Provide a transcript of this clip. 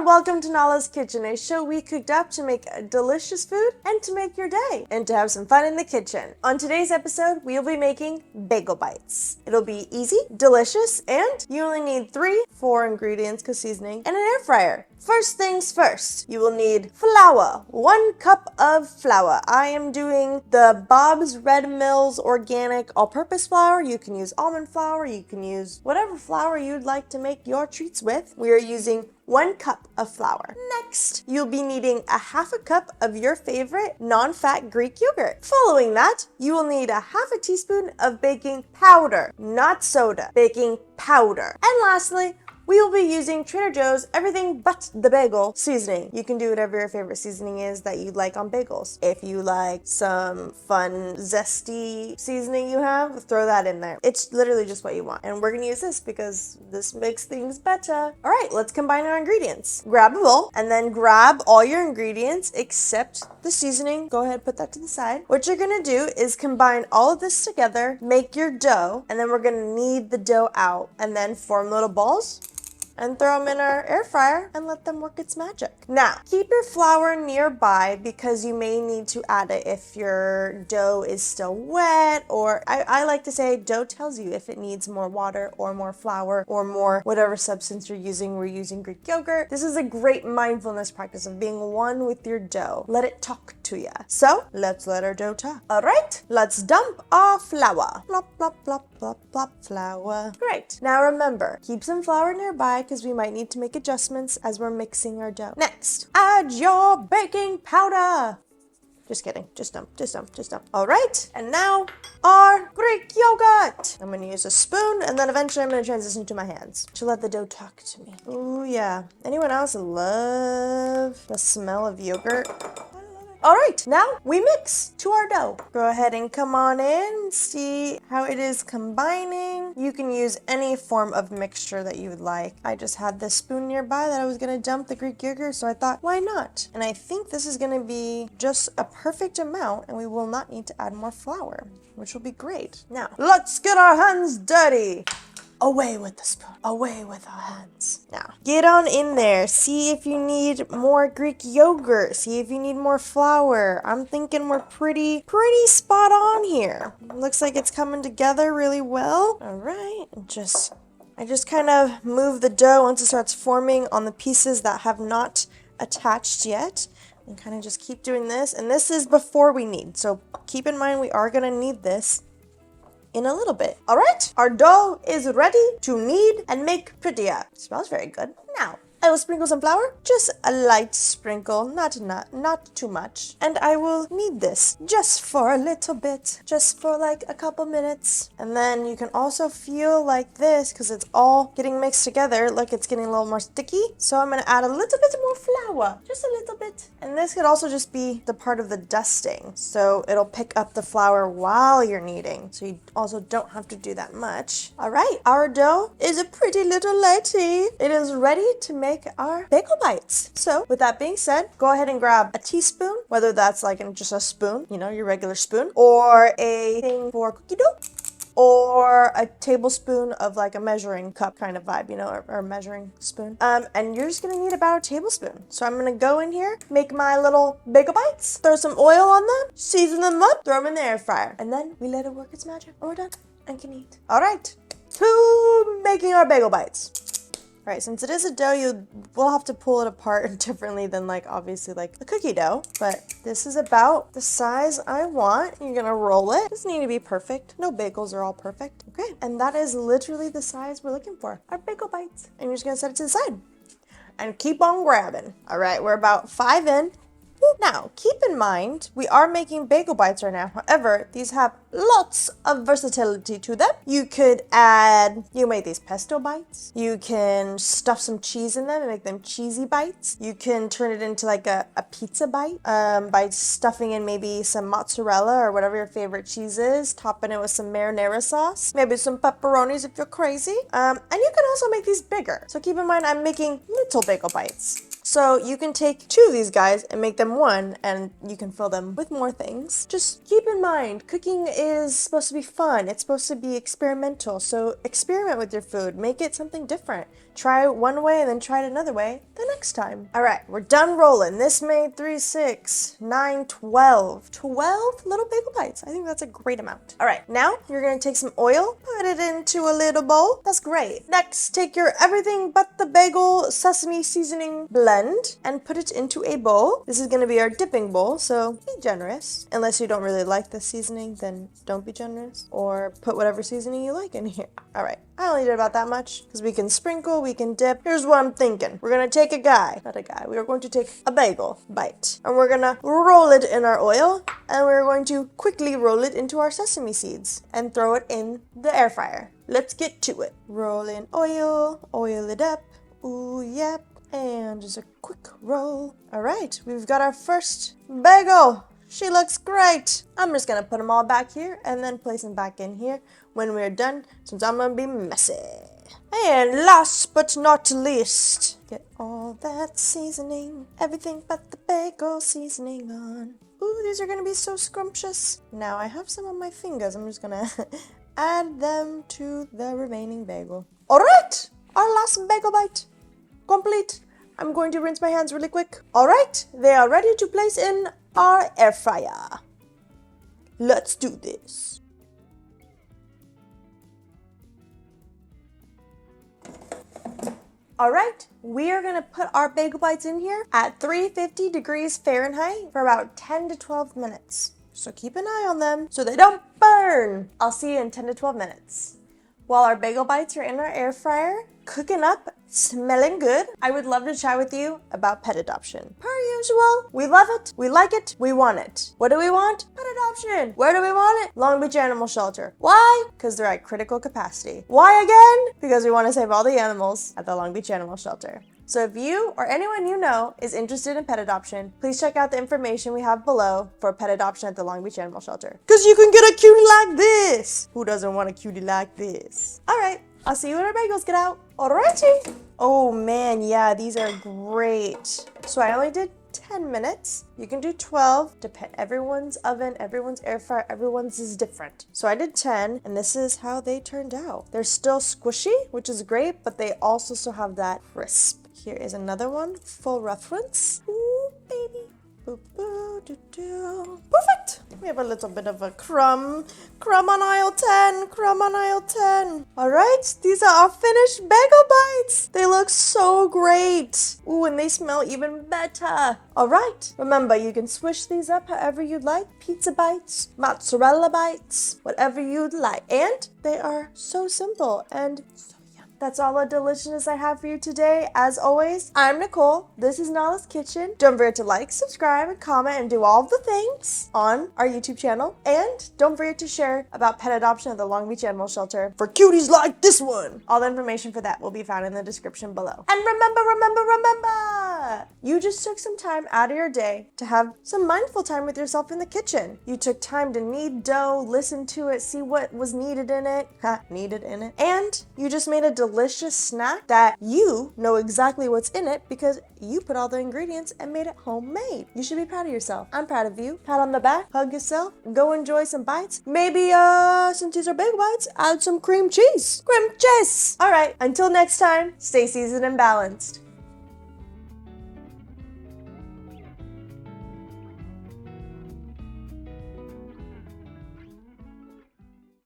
welcome to Nala's Kitchen, a show we cooked up to make delicious food and to make your day and to have some fun in the kitchen. On today's episode, we'll be making bagel bites. It'll be easy, delicious, and you only need 4 ingredients because seasoning and an air fryer. First things first, you will need flour, 1 cup of flour. I am doing the Bob's Red Mills organic all-purpose flour. You can use almond flour, you can use whatever flour you'd like to make your treats with. We are using 1 cup of flour. Next, you'll be needing a half a cup of your favorite non-fat Greek yogurt. Following that, you will need a half a teaspoon of baking powder, not soda, baking powder. And lastly, we will be using Trader Joe's everything but the bagel seasoning. You can do whatever your favorite seasoning is that you like on bagels. If you like some fun, zesty seasoning you have, throw that in there. It's literally just what you want. And we're gonna use this because this makes things better. All right, let's combine our ingredients. Grab a bowl and then grab all your ingredients except the seasoning. Go ahead, put that to the side. What you're gonna do is combine all of this together, make your dough, and then we're gonna knead the dough out and then form little balls and throw them in our air fryer and let them work its magic. Now, keep your flour nearby because you may need to add it if your dough is still wet, or I like to say dough tells you if it needs more water or more flour or more whatever substance you're using. We're using Greek yogurt. This is a great mindfulness practice of being one with your dough. Let it talk to ya. So let's let our dough talk. All right, let's dump our flour. Plop, plop, plop, plop, plop, flour. Great. Now remember, keep some flour nearby because we might need to make adjustments as we're mixing our dough. Next, add your baking powder. Just kidding, just dump. All right, and now our Greek yogurt. I'm gonna use a spoon and then eventually I'm gonna transition to my hands to let the dough talk to me. Ooh yeah, anyone else love the smell of yogurt? All right, now we mix to our dough. Go ahead and come on in, see how it is combining. You can use any form of mixture that you would like. I just had this spoon nearby that I was gonna dump the Greek yogurt, so I thought, why not? And I think this is gonna be just a perfect amount and we will not need to add more flour, which will be great. Now, let's get our hands dirty. Away with the spoon, away with our hands. Now, get on in there. See if you need more Greek yogurt. See if you need more flour. I'm thinking we're pretty spot on here. Looks like it's coming together really well. All right, I just kind of move the dough once it starts forming on the pieces that have not attached yet. And kind of just keep doing this. And this is before we knead. So keep in mind we are gonna need this in a little bit. All right, our dough is ready to knead and make prettier. It smells very good. Now, I will sprinkle some flour, just a light sprinkle, not too much. And I will knead this just for a little bit, just for like a couple minutes. And then you can also feel like this, because it's all getting mixed together, like it's getting a little more sticky. So I'm gonna add a little bit more flour, just a little bit. And this could also just be the part of the dusting. So it'll pick up the flour while you're kneading. So you also don't have to do that much. All right, our dough is a pretty little lady. It is ready to make our bagel bites. So with that being said, go ahead and grab a teaspoon, whether that's like just a spoon, your regular spoon, or a thing for cookie dough, or a tablespoon of like a measuring cup kind of vibe, or a measuring spoon. And you're just gonna need about a tablespoon. So I'm gonna go in here, make my little bagel bites, throw some oil on them, season them up, throw them in the air fryer, and then we let it work its magic, and we're done and can eat. All right, to making our bagel bites. All right, since it is a dough, we'll have to pull it apart differently than obviously a cookie dough, but this is about the size I want. You're gonna roll it. It doesn't need to be perfect. No bagels are all perfect. Okay, and that is literally the size we're looking for, our bagel bites. And you're just gonna set it to the side and keep on grabbing. All right, we're about 5 in. Now, keep in mind, we are making bagel bites right now. However, these have lots of versatility to them. You make these pesto bites. You can stuff some cheese in them and make them cheesy bites. You can turn it into a pizza bite by stuffing in maybe some mozzarella or whatever your favorite cheese is, topping it with some marinara sauce, maybe some pepperonis if you're crazy. And you can also make these bigger. So keep in mind, I'm making little bagel bites. So you can take 2 of these guys and make them 1, and you can fill them with more things. Just keep in mind, cooking is supposed to be fun. It's supposed to be experimental. So experiment with your food. Make it something different. Try it one way and then try it another way the next time. All right, we're done rolling. This made 3, 6, 9, 12. 12 little bagel bites. I think that's a great amount. All right, now you're gonna take some oil, put it into a little bowl. That's great. Next, take your everything but the bagel sesame seasoning blend and put it into a bowl. This is gonna be our dipping bowl, so be generous. Unless you don't really like the seasoning, then don't be generous. Or put whatever seasoning you like in here. All right, I only did about that much because we can sprinkle, we can dip. Here's what I'm thinking. We're gonna take we are going to take a bagel bite and we're gonna roll it in our oil and we're going to quickly roll it into our sesame seeds and throw it in the air fryer. Let's get to it. Roll in oil it up, ooh yep, and just a quick roll. All right, we've got our first bagel. She looks great. I'm just gonna put them all back here and then place them back in here when we're done, since I'm gonna be messy. And last but not least, get all that seasoning, everything but the bagel seasoning on. Ooh, these are gonna be so scrumptious. Now I have some on my fingers. I'm just gonna add them to the remaining bagel. All right, our last bagel bite complete. I'm going to rinse my hands really quick. All right, they are ready to place in our air fryer. Let's do this. All right, we are gonna put our bagel bites in here at 350 degrees Fahrenheit for about 10 to 12 minutes. So keep an eye on them so they don't burn. I'll see you in 10 to 12 minutes. While our bagel bites are in our air fryer, cooking up, smelling good, I would love to chat with you about pet adoption. Per usual, we love it, we like it, we want it. What do we want? Pet adoption. Where do we want it? Long Beach Animal Shelter. Why? Because they're at critical capacity. Why again? Because we want to save all the animals at the Long Beach Animal Shelter. So if you or anyone you know is interested in pet adoption, please check out the information we have below for pet adoption at the Long Beach Animal Shelter. Because you can get a cutie like this. Who doesn't want a cutie like this? All right, I'll see you when our bagels get out. Alrighty. Oh man, yeah, these are great. So I only did 10 minutes. You can do 12. Everyone's oven, everyone's air fryer, everyone's is different. So I did 10, and this is how they turned out. They're still squishy, which is great, but they also still have that crisp. Here is another one, full reference. Ooh, baby. Boop, boo, doo, doo. Perfect. We have a little bit of a crumb on aisle 10, crumb on aisle 10. All right, these are our finished bagel bites. They look so great. Ooh, and they smell even better. All right, remember, you can swish these up however you'd like. Pizza bites, mozzarella bites, whatever you'd like. And they are so simple and so yummy. That's all the deliciousness I have for you today. As always, I'm Nicole. This is Nala's Kitchen. Don't forget to like, subscribe, and comment, and do all the things on our YouTube channel. And don't forget to share about pet adoption at the Long Beach Animal Shelter for cuties like this one. All the information for that will be found in the description below. And remember, you just took some time out of your day to have some mindful time with yourself in the kitchen. You took time to knead dough, listen to it, see what was needed in it. And you just made a delicious snack that you know exactly what's in it because you put all the ingredients and made it homemade. You should be proud of yourself. I'm proud of you. Pat on the back, hug yourself, go enjoy some bites. Maybe, since these are bagel bites, add some cream cheese. All right, until next time, stay seasoned and balanced.